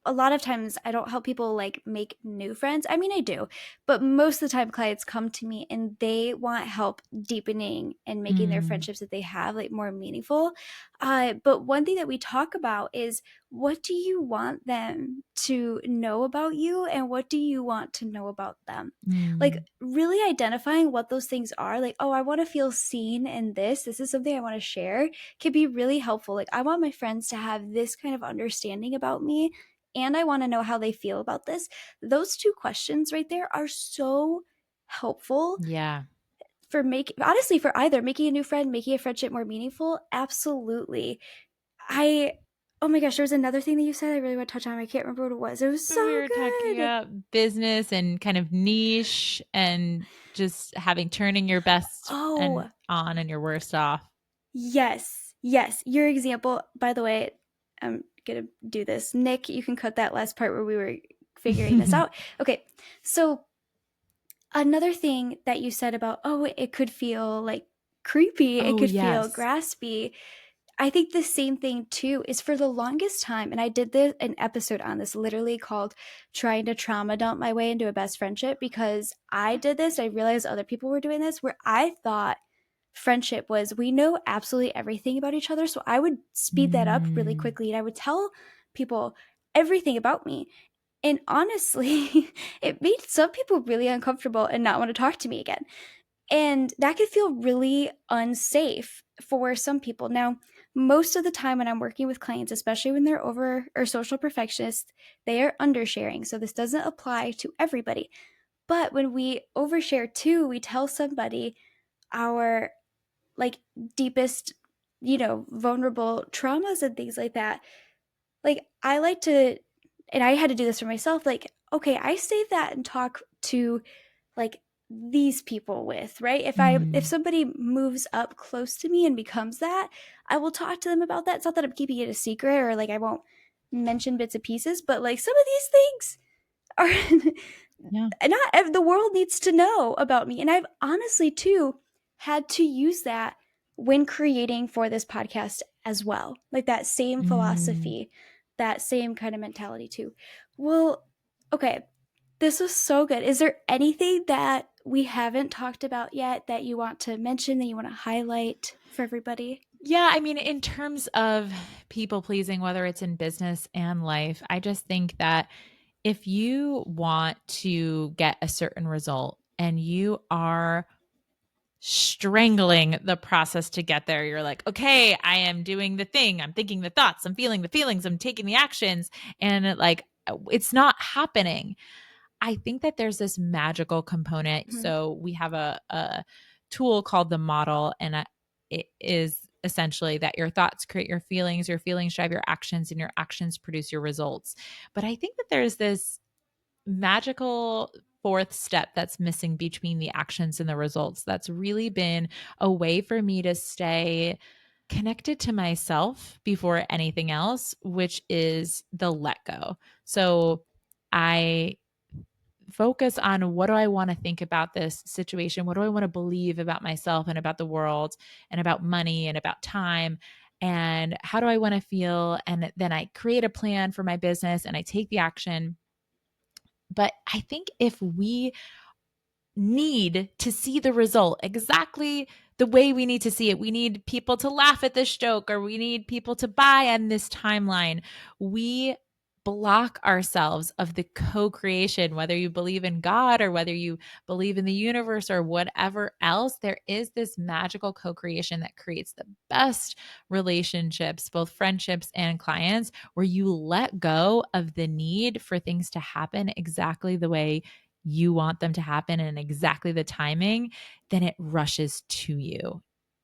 a lot of times I don't help people like make new friends. I mean, I do, but most of the time clients come to me and they want help deepening and making their Mm, friendships that they have like more meaningful. But one thing that we talk about is what do you want them to know about you and what do you want to know about them? Like mm, really identifying what those things are, like, oh, I want to feel seen in this. This is something I want to share, can be really helpful. Like, I want my friends to have this kind of understanding about me and I want to know how they feel about this. Those two questions right there are so helpful yeah. for making, honestly, for either making a new friend, making a friendship more meaningful. Absolutely. I oh my gosh, there was another thing that you said I really want to touch on. I can't remember what it was. It was So we so were talking good. about business and kind of niche and just having turning your best and Oh, on and your worst off. yes. Yes. Your example, by the way, I'm gonna do this. Nick, you can cut that last part where we were figuring this out. Okay. So another thing that you said about, oh, it could feel like creepy, it Oh, could feel yes. graspy. I think the same thing too is for the longest time, and I did an episode on this literally called Trying to Trauma Dump My Way into a Best Friendship because I did this. I realized other people were doing this where I thought friendship was we know absolutely everything about each other. So I would speed that up really Mm, quickly and I would tell people everything about me. And honestly, it made some people really uncomfortable and not want to talk to me again. And that could feel really unsafe for some people. Now, most of the time when I'm working with clients, especially when they're over or social perfectionists, they are undersharing. So this doesn't apply to everybody. But when we overshare too, we tell somebody our like deepest, vulnerable traumas and things like that. Like I like to, and I had to do this for myself, like, okay, I save that and talk to like these people with, right? If mm, somebody moves up close to me and becomes that, I will talk to them about that. It's not that I'm keeping it a secret or like I won't mention bits and pieces, but like some of these things are yeah. not the world needs to know about me. And I've honestly too had to use that when creating for this podcast as well. Like that same Mm, philosophy, that same kind of mentality too. Well, okay. This was so good. Is there anything that we haven't talked about yet that you want to mention, that you want to highlight for everybody? Yeah, I mean, in terms of people pleasing, whether it's in business and life, I just think that if you want to get a certain result and you are strangling the process to get there, you're like, okay, I am doing the thing, I'm thinking the thoughts, I'm feeling the feelings, I'm taking the actions, and it's not happening. I think that there's this magical component. Mhm. So we have a tool called the model, and it is essentially that your thoughts create your feelings drive your actions, and your actions produce your results. But I think that there's this magical fourth step that's missing between the actions and the results. That's really been a way for me to stay connected to myself before anything else, which is the let go. So I focus on, what do I want to think about this situation? What do I want to believe about myself and about the world and about money and about time? And how do I want to feel? And then I create a plan for my business and I take the action. But I think if we need to see the result exactly the way we need to see it, we need people to laugh at this joke, or we need people to buy on this timeline, we block ourselves of the co-creation. Whether you believe in God or whether you believe in the universe or whatever else, there is this magical co-creation that creates the best relationships, both friendships and clients, where you let go of the need for things to happen exactly the way you want them to happen and exactly the timing. Then it rushes to you.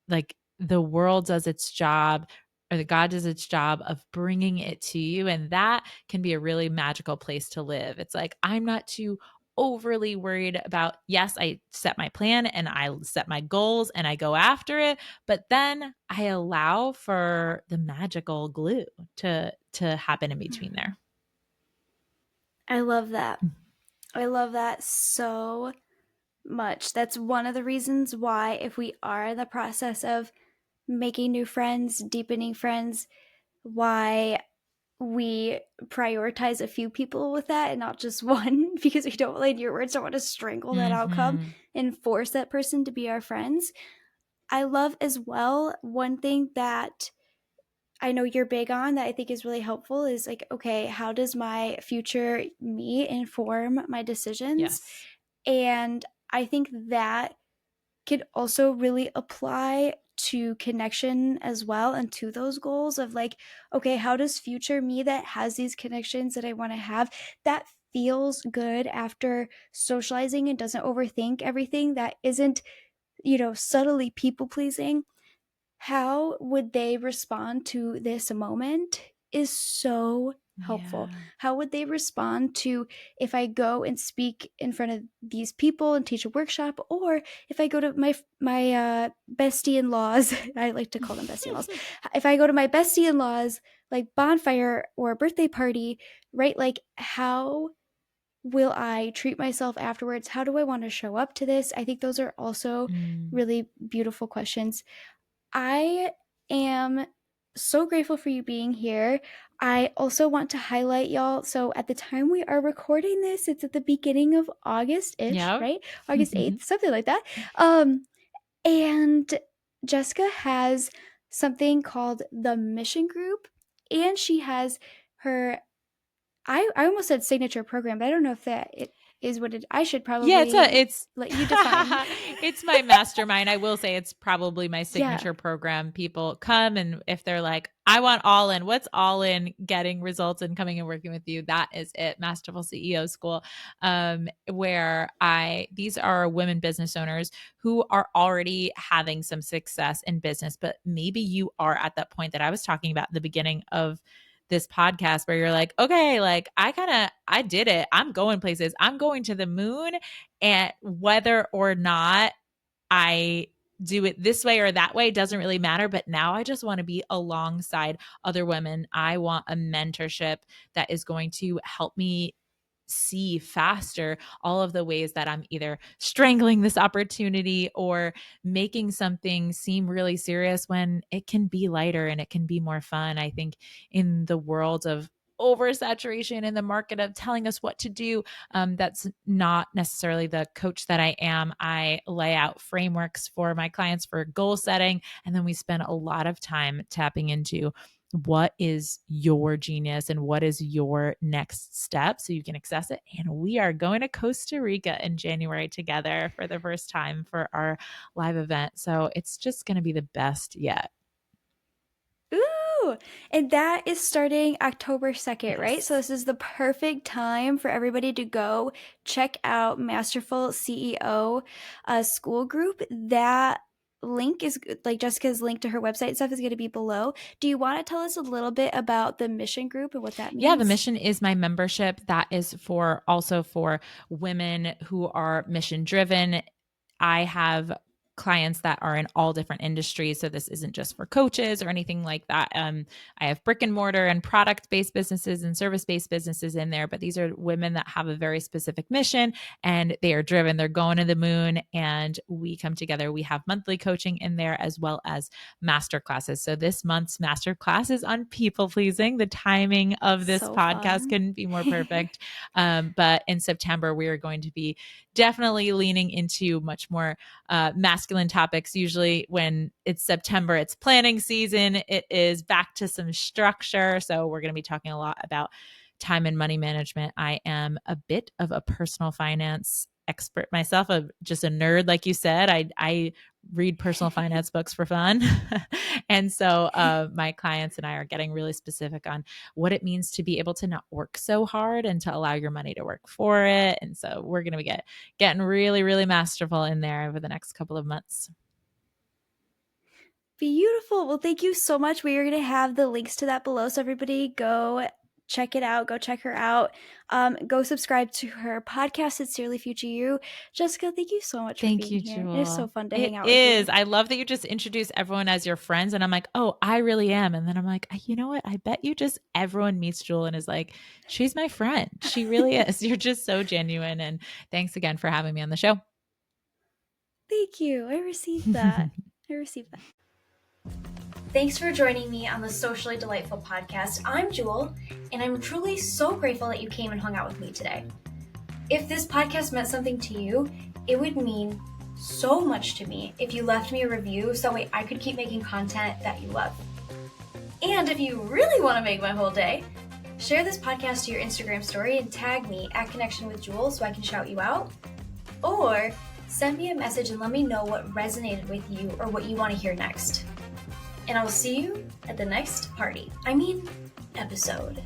Like the world does its job, or the God does its job of bringing it to you. And that can be a really magical place to live. It's like, I'm not too overly worried about, yes, I set my plan and I set my goals and I go after it, but then I allow for the magical glue to happen in between there. I love that. I love that so much. That's one of the reasons why, if we are in the process of making new friends, deepening friends, why we prioritize a few people with that and not just one, because we don't, like your words, don't want to strangle that outcome Mhm. and force that person to be our friends. I love as well, one thing that I know you're big on that I think is really helpful is like, okay, how does my future me inform my decisions? Yes. And I think that could also really apply to connection as well, and to those goals of like, okay, how does future me that has these connections that I want to have, that feels good after socializing and doesn't overthink everything, that isn't, subtly people pleasing, how would they respond to this moment is so helpful. Yeah. How would they respond to, if I go and speak in front of these people and teach a workshop, or if I go to my bestie in laws, I like to call them bestie in laws. If I go to my bestie in laws like bonfire or a birthday party, right? Like, how will I treat myself afterwards? How do I want to show up to this? I think those are also Mm. really beautiful questions. I am so grateful for you being here. I also want to highlight, y'all. So, at the time we are recording this, it's at the beginning of August ish, Yeah. right? August 8th, something like that. And Jessica has something called the Mission Group, and she has her, I almost said signature program, but I don't know if that it is what it, I should Yeah, probably it's let you define. it's my mastermind. I will say it's probably my Yeah. signature program. People come, and if they're like, I want all in, what's all in getting results and coming and working with you? That is it. Masterful CEO School. Where these are women business owners who are already having some success in business, but maybe you are at that point that I was talking about at the beginning of this podcast, where you're like, okay, like I did it. I'm going places. I'm going to the moon. And whether or not I do it this way or that way doesn't really matter. But now I just want to be alongside other women. I want a mentorship that is going to help me see faster all of the ways that I'm either strangling this opportunity or making something seem really serious when it can be lighter and it can be more fun. I think in the world of oversaturation in the market of telling us what to do. That's not necessarily the coach that I am. I lay out frameworks for my clients for goal setting, and then we spend a lot of time tapping into what is your genius and what is your next step so you can access it. And we are going to Costa Rica in January together for the first time for our live event. So it's just going to be the best yet. Ooh, and that is starting October 2nd, right? So Yes. this is the perfect time for everybody to go check out Masterful CEO school group. That link is like Jessica's link to her website and stuff is going to be below. Do you want to tell us a little bit about the mission group and what that Yeah, the means? mission is my membership. That is for also for women who are mission driven. I have clients that are in all different industries. So this isn't just for coaches or anything like that. I have brick and mortar and product based businesses and service based businesses in there, but these are women that have a very specific mission and they are driven. They're going to the moon, and we come together. We have monthly coaching in there as well as master classes. So this month's master class is on people pleasing. The timing of this So podcast fun. couldn't be more perfect. But in September, we are going to be definitely leaning into much more masculine topics. Usually when it's September, it's planning season. It is back to some structure. So we're going to be talking a lot about time and money management. I am a bit of a personal finance expert myself, just a nerd, like you said. I read personal finance books for fun. And so my clients and I are getting really specific on what it means to be able to not work so hard and to allow your money to work for it. And so we're going to be getting really, really masterful in there over the next couple of months. Beautiful. Well, thank you so much. We are going to have the links to that below. So everybody go check it out. Go check her out. Go subscribe to her podcast, Sincerely Future You. Jessica, thank you so much for Thank being you, here. It is so Jewel. fun to It hang out with is. you. I love that you just introduce everyone as your friends. And I'm like, oh, I really am. And then I'm like, you know what? I bet you just everyone meets Jewel and is like, she's my friend. She really is. You're just so genuine. And thanks again for having me on the show. Thank you. I received that. Thanks for joining me on the Socially Delightful podcast. I'm Jewel, and I'm truly so grateful that you came and hung out with me today. If this podcast meant something to you, it would mean so much to me if you left me a review so that way I could keep making content that you love. And if you really want to make my whole day, share this podcast to your Instagram story and tag me at Connection with Jewel so I can shout you out. Or send me a message and let me know what resonated with you or what you want to hear next. And I will see you at the next episode.